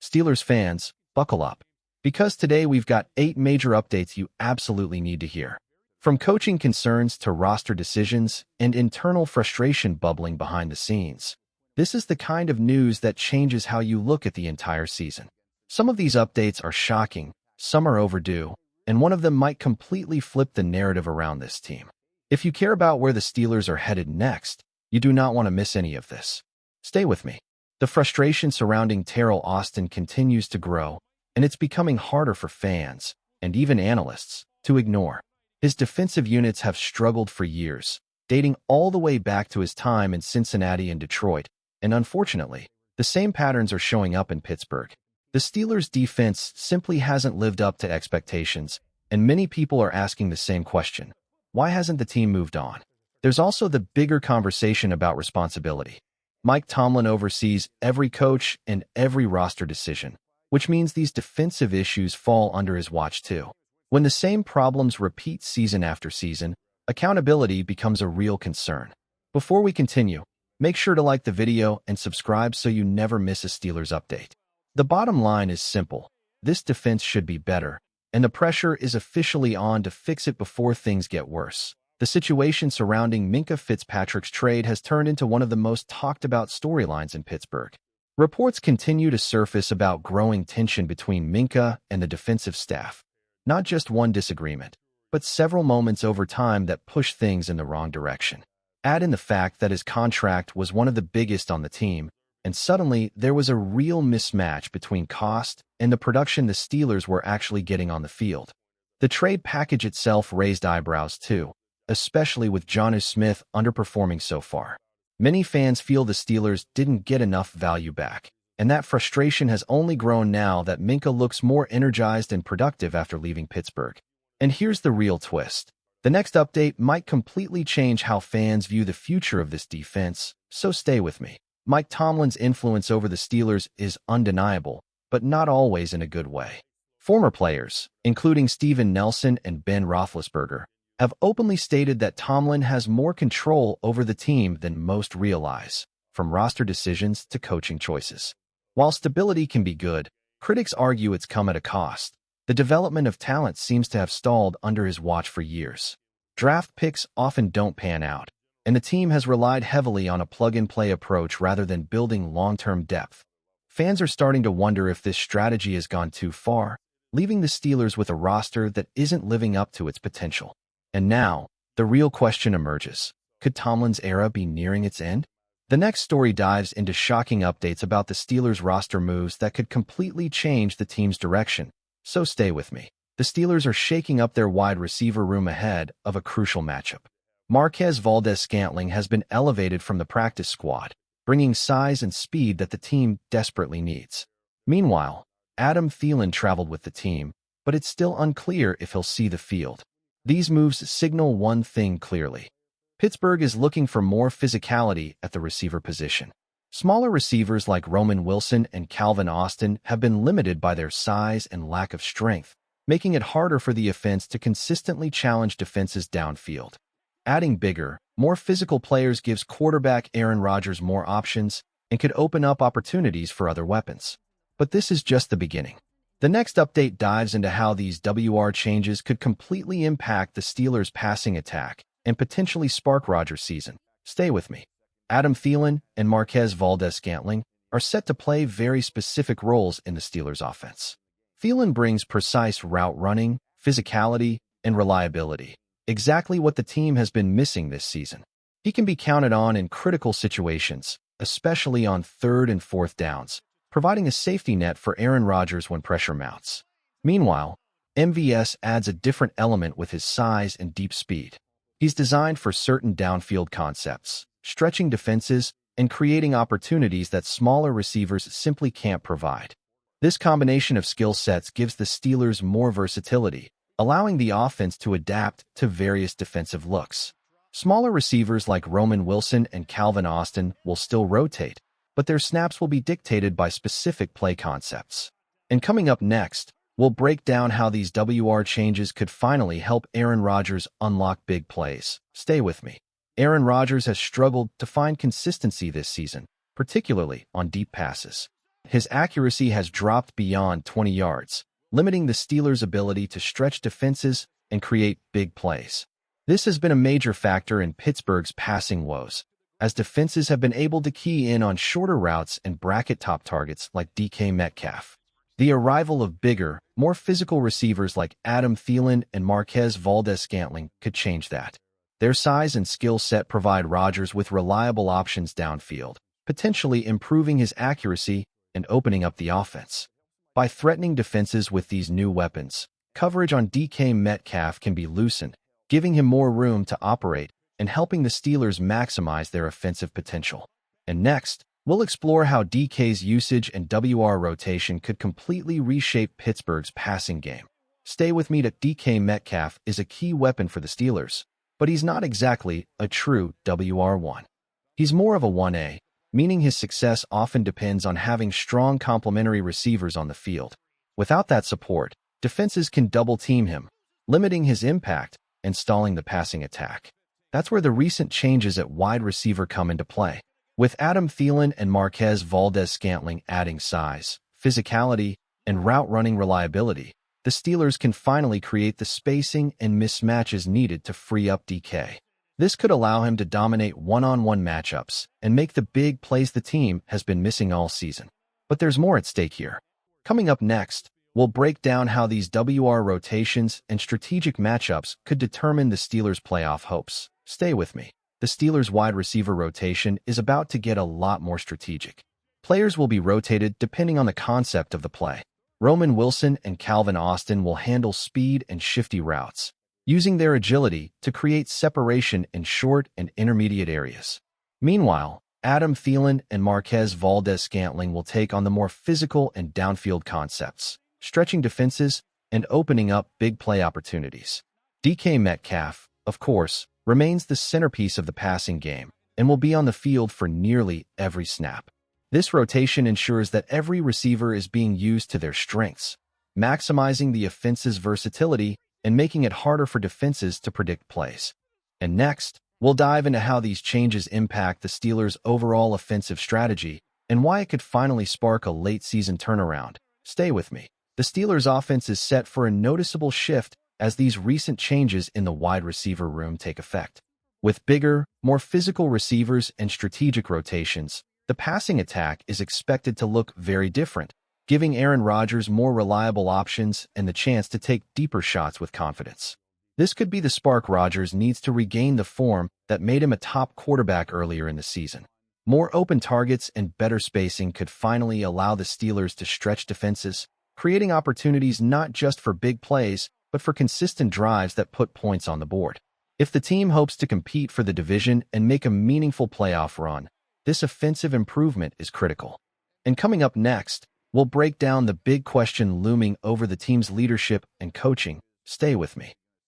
Steelers fans, buckle up. Because today we've got 8 major updates you absolutely need to hear. From coaching concerns to roster decisions and internal frustration bubbling behind the scenes. This is the kind of news that changes how you look at the entire season. Some of these updates are shocking, some are overdue, and one of them might completely flip the narrative around this team. If you care about where the Steelers are headed next, you do not want to miss any of this. Stay with me. The frustration surrounding Teryl Austin continues to grow, and it's becoming harder for fans, and even analysts, to ignore. His defensive units have struggled for years, dating all the way back to his time in Cincinnati and Detroit, and unfortunately, the same patterns are showing up in Pittsburgh. The Steelers' defense simply hasn't lived up to expectations, and many people are asking the same question. Why hasn't the team moved on? There's also the bigger conversation about responsibility. Mike Tomlin oversees every coach and every roster decision, which means these defensive issues fall under his watch too. When the same problems repeat season after season, accountability becomes a real concern. Before we continue, make sure to like the video and subscribe so you never miss a Steelers update. The bottom line is simple. This defense should be better, and the pressure is officially on to fix it before things get worse. The situation surrounding Minka Fitzpatrick's trade has turned into one of the most talked about storylines in Pittsburgh. Reports continue to surface about growing tension between Minka and the defensive staff. Not just one disagreement, but several moments over time that push things in the wrong direction. Add in the fact that his contract was one of the biggest on the team, and suddenly there was a real mismatch between cost and the production the Steelers were actually getting on the field. The trade package itself raised eyebrows too, especially with Jonnu Smith underperforming so far. Many fans feel the Steelers didn't get enough value back, and that frustration has only grown now that Minka looks more energized and productive after leaving Pittsburgh. And here's the real twist. The next update might completely change how fans view the future of this defense, so stay with me. Mike Tomlin's influence over the Steelers is undeniable, but not always in a good way. Former players, including Steven Nelson and Ben Roethlisberger, have openly stated that Tomlin has more control over the team than most realize, from roster decisions to coaching choices. While stability can be good, critics argue it's come at a cost. The development of talent seems to have stalled under his watch for years. Draft picks often don't pan out, and the team has relied heavily on a plug-and-play approach rather than building long-term depth. Fans are starting to wonder if this strategy has gone too far, leaving the Steelers with a roster that isn't living up to its potential. And now, the real question emerges. Could Tomlin's era be nearing its end? The next story dives into shocking updates about the Steelers' roster moves that could completely change the team's direction. So stay with me. The Steelers are shaking up their wide receiver room ahead of a crucial matchup. Marquez valdes-scantling has been elevated from the practice squad, bringing size and speed that the team desperately needs. Meanwhile, thielen traveled with the team, but it's still unclear if he'll see the field. These moves signal one thing clearly. Pittsburgh is looking for more physicality at the receiver position. Smaller receivers like Roman Wilson and Calvin Austin have been limited by their size and lack of strength, making it harder for the offense to consistently challenge defenses downfield. Adding bigger, more physical players gives quarterback Aaron Rodgers more options and could open up opportunities for other weapons. But this is just the beginning. The next update dives into how these WR changes could completely impact the Steelers' passing attack and potentially spark Rodgers' season. Stay with me. Thielen and Marquez valdes-scantling are set to play very specific roles in the Steelers' offense. Thielen brings precise route running, physicality, and reliability, exactly what the team has been missing this season. He can be counted on in critical situations, especially on 3rd and 4th downs, providing a safety net for Aaron Rodgers when pressure mounts. Meanwhile, MVS adds a different element with his size and deep speed. He's designed for certain downfield concepts, stretching defenses and creating opportunities that smaller receivers simply can't provide. This combination of skill sets gives the Steelers more versatility, allowing the offense to adapt to various defensive looks. Smaller receivers like Roman Wilson and Calvin Austin will still rotate, but their snaps will be dictated by specific play concepts. And coming up next, we'll break down how these WR changes could finally help Aaron Rodgers unlock big plays. Stay with me. Aaron Rodgers has struggled to find consistency this season, particularly on deep passes. his accuracy has dropped beyond 20 yards, limiting the Steelers' ability to stretch defenses and create big plays. This has been a major factor in Pittsburgh's passing woes, as defenses have been able to key in on shorter routes and bracket-top targets like DK Metcalf. The arrival of bigger, more physical receivers like Adam Thielen and Marquez Valdes-Scantling could change that. Their size and skill set provide Rodgers with reliable options downfield, potentially improving his accuracy and opening up the offense. By threatening defenses with these new weapons, coverage on DK Metcalf can be loosened, giving him more room to operate and helping the Steelers maximize their offensive potential. And next, we'll explore how DK's usage and WR rotation could completely reshape Pittsburgh's passing game. Stay with me that DK Metcalf is a key weapon for the Steelers, but he's not exactly a true WR1. He's more of a 1A, meaning his success often depends on having strong complementary receivers on the field. Without that support, defenses can double-team him, limiting his impact and stalling the passing attack. That's where the recent changes at wide receiver come into play. With Adam Thielen and Marquez Valdes-Scantling adding size, physicality, and route-running reliability, the Steelers can finally create the spacing and mismatches needed to free up DK. This could allow him to dominate one-on-one matchups and make the big plays the team has been missing all season. But there's more at stake here. Coming up next, we'll break down how these WR rotations and strategic matchups could determine the Steelers' playoff hopes. Stay with me. The Steelers' wide receiver rotation is about to get a lot more strategic. Players will be rotated depending on the concept of the play. Roman Wilson and Calvin Austin will handle speed and shifty routes, using their agility to create separation in short and intermediate areas. Meanwhile, Adam Thielen and Marquez Valdes-Scantling will take on the more physical and downfield concepts, stretching defenses and opening up big play opportunities. DK Metcalf, of course, remains the centerpiece of the passing game and will be on the field for nearly every snap. This rotation ensures that every receiver is being used to their strengths, maximizing the offense's versatility and making it harder for defenses to predict plays. And next, we'll dive into how these changes impact the Steelers' overall offensive strategy and why it could finally spark a late-season turnaround. Stay with me. The Steelers' offense is set for a noticeable shift as these recent changes in the wide receiver room take effect. With bigger, more physical receivers and strategic rotations, the passing attack is expected to look very different, giving Aaron Rodgers more reliable options and the chance to take deeper shots with confidence. This could be the spark Rodgers needs to regain the form that made him a top quarterback earlier in the season. More open targets and better spacing could finally allow the Steelers to stretch defenses, creating opportunities not just for big plays, but for consistent drives that put points on the board. If the team hopes to compete for the division and make a meaningful playoff run, this offensive improvement is critical. And coming up next, we'll break down the big question looming over the team's leadership and coaching. Stay with me.